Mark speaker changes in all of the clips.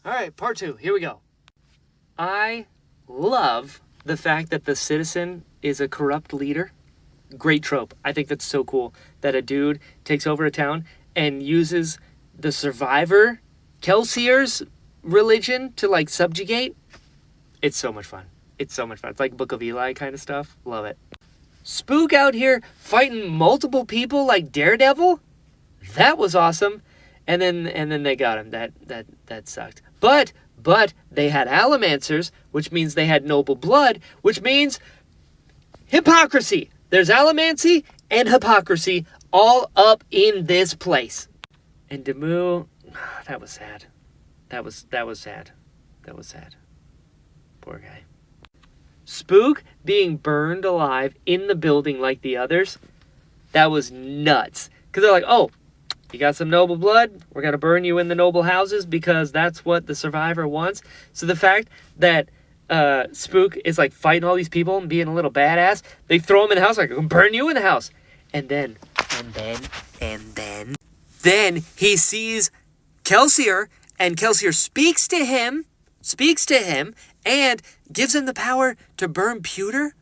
Speaker 1: All right, part 2. Here we go. I love the fact that the citizen is a corrupt leader. Great trope. I think that's so cool that a dude takes over a town and uses the survivor, Kelsier's religion to like subjugate. It's so much fun. It's so much fun. It's like Book of Eli kind of stuff. Love it. Spook out here fighting multiple people like Daredevil. That was awesome. And then they got him. That sucked. But they had Allomancers, which means they had noble blood, which means hypocrisy. There's allomancy and hypocrisy all up in this place. And Demu, that was sad. That was sad. That was sad. Poor guy. Spook being burned alive in the building like the others, that was nuts. Because they're like, oh, you got some noble blood? We're going to burn you in the noble houses because that's what the survivor wants. So the fact that Spook is like fighting all these people and being a little badass, they throw him in the house like, I'm going to burn you in the house. And then he sees Kelsier, and Kelsier speaks to him, and gives him the power to burn pewter.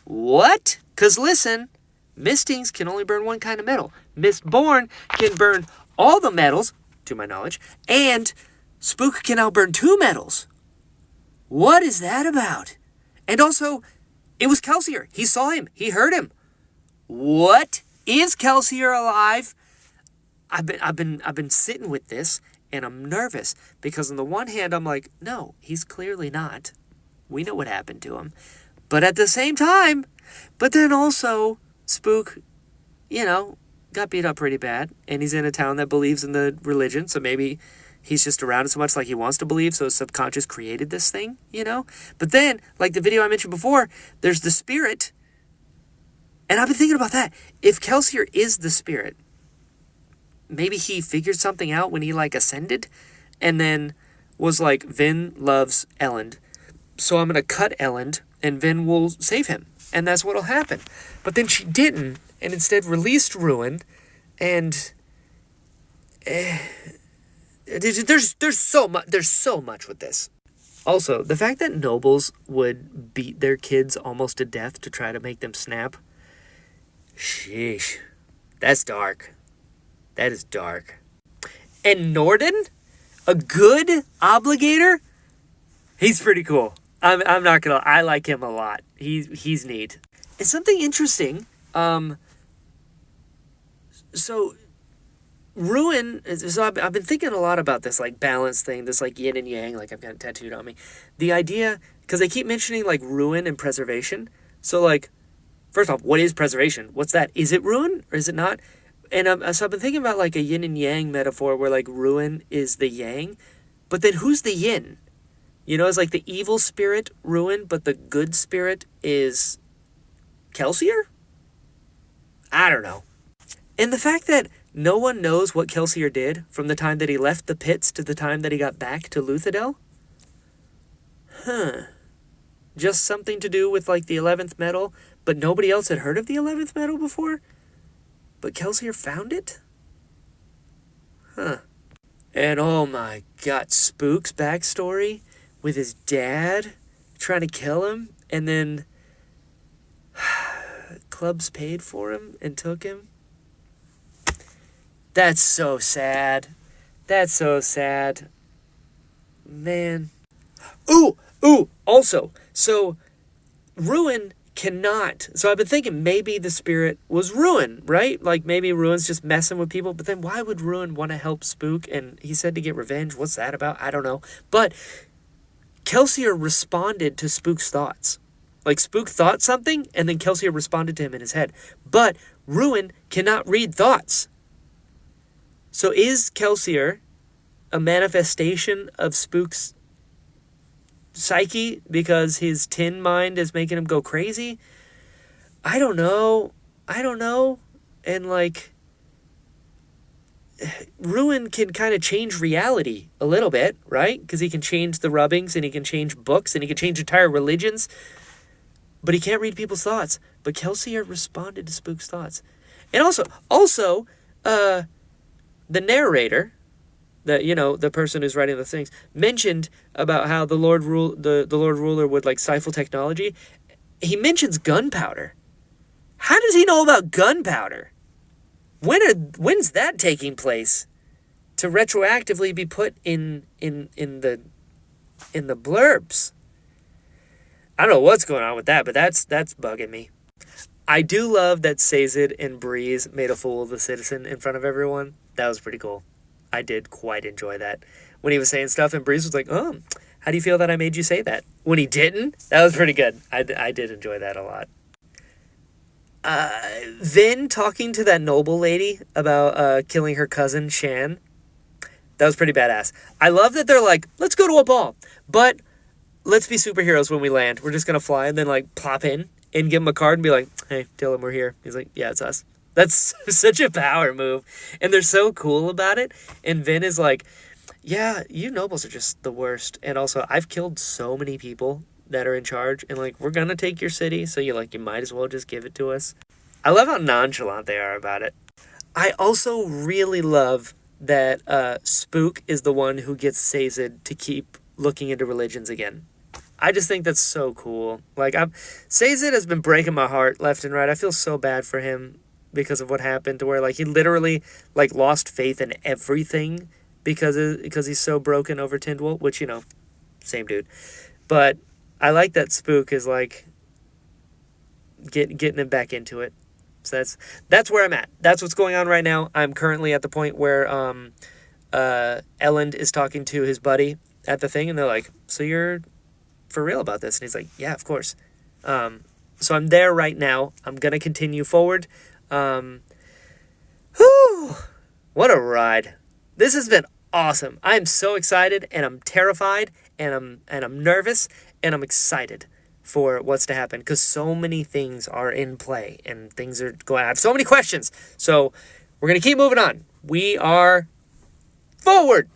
Speaker 1: What? Because listen, Mistings can only burn one kind of metal. Mistborn can burn all the metals, to my knowledge, and Spook can now burn 2 metals. What is that about? And also, it was Kelsier. He saw him. He heard him. What? Is Kelsier alive? I've been sitting with this, and I'm nervous because on the one hand, I'm like, no, he's clearly not. We know what happened to him. But at the same time, but then also, Spook, got beat up pretty bad, and he's in a town that believes in the religion, so maybe he's just around it so much like he wants to believe, so his subconscious created this thing, But then, like the video I mentioned before, there's the spirit, and I've been thinking about that. If Kelsier is the spirit, maybe he figured something out when he, ascended, and then was like, Vin loves Elend, so I'm going to cut Elend, and Vin will save him, and that's what'll happen. But then she didn't, and instead released Ruin, and there's so much with this. Also, the fact that nobles would beat their kids almost to death to try to make them snap, sheesh, that's dark. That is dark. And Norden, a good obligator, he's pretty cool. I'm not gonna. I like him a lot. He's neat. And something interesting. So Ruin. So I've been thinking a lot about this balance thing. This yin and yang. I've got it tattooed on me. The idea, because they keep mentioning ruin and preservation. So first off, what is preservation? What's that? Is it ruin or is it not? And so I've been thinking about a yin and yang metaphor where ruin is the yang, but then who's the yin? It's the evil spirit, Ruin, but the good spirit is Kelsier? I don't know. And the fact that no one knows what Kelsier did from the time that he left the pits to the time that he got back to Luthadel? Just something to do with the 11th metal, but nobody else had heard of the 11th metal before? But Kelsier found it? And oh my god, Spook's backstory with his dad trying to kill him, and then clubs paid for him and took him. That's so sad. That's so sad. Man. Ooh, also, so Ruin cannot. So I've been thinking maybe the spirit was Ruin, right? Maybe Ruin's just messing with people, but then why would Ruin want to help Spook? And he said to get revenge. What's that about? I don't know. But Kelsier responded to Spook's thoughts. Spook thought something, and then Kelsier responded to him in his head. But Ruin cannot read thoughts. So is Kelsier a manifestation of Spook's psyche because his tin mind is making him go crazy? I don't know. And Ruin can kind of change reality a little bit, right? Because he can change the rubbings, and he can change books, and he can change entire religions. But he can't read people's thoughts. But Kelsier responded to Spook's thoughts. And also, the narrator, that, you know, the person who's writing the things mentioned about how the Lord Ruler would like stifle technology. He mentions gunpowder. How does he know about gunpowder? When's that taking place? To retroactively be put in the blurbs. I don't know what's going on with that, but that's bugging me. I do love that Sazed and Breeze made a fool of the citizen in front of everyone. That was pretty cool. I did quite enjoy that. When he was saying stuff and Breeze was like, oh, how do you feel that I made you say that? When he didn't, that was pretty good. I did enjoy that a lot. Vin talking to that noble lady about killing her cousin, Shan. That was pretty badass. I love that they're like, let's go to a ball, but let's be superheroes when we land. We're just going to fly and then like plop in and give him a card and be like, hey, tell him we're here. He's like, yeah, it's us. That's such a power move. And they're so cool about it. And Vin is like, yeah, you nobles are just the worst. And also, I've killed so many people that are in charge. And like, we're going to take your city. So you might as well just give it to us. I love how nonchalant they are about it. I also really love that Spook is the one who gets Sazed to keep looking into religions again. I just think that's so cool. Like, Sazed has been breaking my heart left and right. I feel so bad for him because of what happened, to where like he literally like lost faith in everything because he's so broken over Tindwyl, which, you know, same dude. But I like that Spook is like getting him back into it. So that's where I'm at. That's what's going on right now. I'm currently at the point where Elend is talking to his buddy at the thing, and they're like, so you're for real about this? And he's like, yeah, of course. So I'm there right now. I'm going to continue forward. Whew, what a ride. This has been awesome. I am so excited, and I'm terrified, and I'm nervous, and I'm excited for what's to happen, because so many things are in play and things are going. I have so many questions. So we're going to keep moving on. We are forward.